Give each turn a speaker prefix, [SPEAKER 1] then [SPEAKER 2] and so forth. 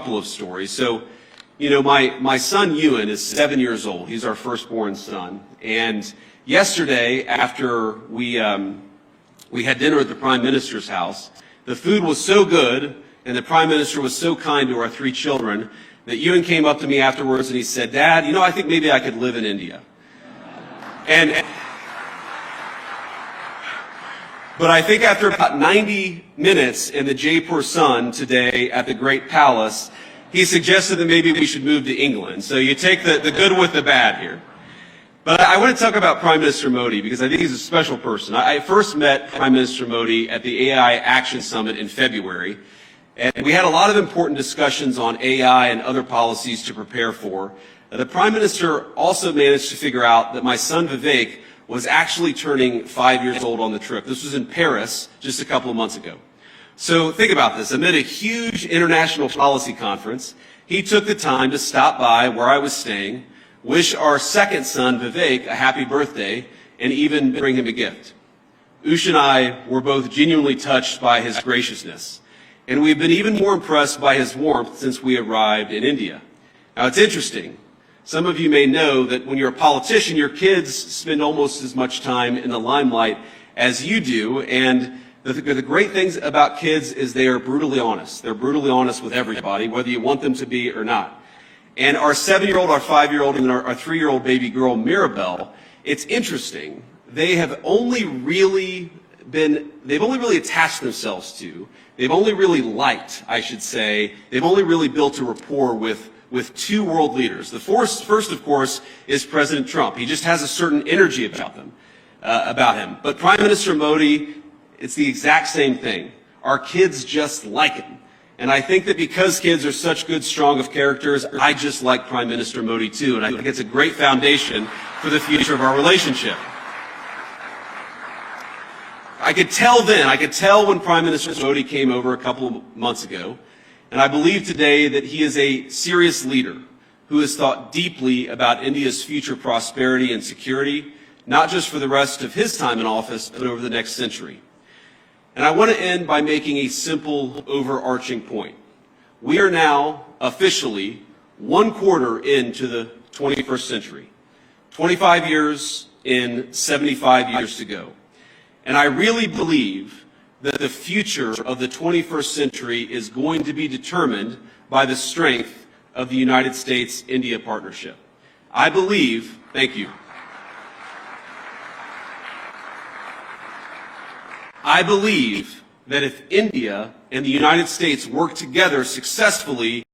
[SPEAKER 1] couple of stories. So, my son Ewan is 7 years old. He's our firstborn son. And yesterday, after we had dinner at the Prime Minister's house, the food was so good and the Prime Minister was so kind to our 3 children that Ewan came up to me afterwards and he said, "Dad, I think maybe I could live in India." But I think after about 90 minutes in the Jaipur Sun today at the Great Palace, he suggested that maybe we should move to England. So you take the good with the bad here. But I want to talk about Prime Minister Modi because I think he's a special person. I first met Prime Minister Modi at the AI Action Summit in February, and we had a lot of important discussions on AI and other policies to prepare for. The Prime Minister also managed to figure out that my son Vivek was actually turning 5 years old on the trip. This was in Paris just a couple of months ago. So think about this. Amid a huge international policy conference, he took the time to stop by where I was staying, wish our second son, Vivek, a happy birthday, and even bring him a gift. Ush and I were both genuinely touched by his graciousness, and we've been even more impressed by his warmth since we arrived in India. Now, it's interesting. Some of you may know that when you're a politician, your kids spend almost as much time in the limelight as you do, and the great things about kids is they are brutally honest. They're brutally honest with everybody, whether you want them to be or not. And our 7-year-old, our 5-year-old, and our 3-year-old baby girl, Mirabelle, it's interesting. They've only really attached themselves to, they've only really liked, I should say, they've only really built a rapport with 2 world leaders. The first, of course, is President Trump. He just has a certain energy about him. But Prime Minister Modi, it's the exact same thing. Our kids just like him. And I think that because kids are such good, strong of characters, I just like Prime Minister Modi too. And I think it's a great foundation for the future of our relationship. I could tell when Prime Minister Modi came over a couple of months ago, and I believe today that he is a serious leader who has thought deeply about India's future prosperity and security, not just for the rest of his time in office, but over the next century. And I want to end by making a simple, overarching point. We are now officially 1/4 into the 21st century, 25 years in 75 years to go. And I really believe that the future of the 21st century is going to be determined by the strength of the United States-India partnership. I believe, thank you. I believe that if India and the United States work together successfully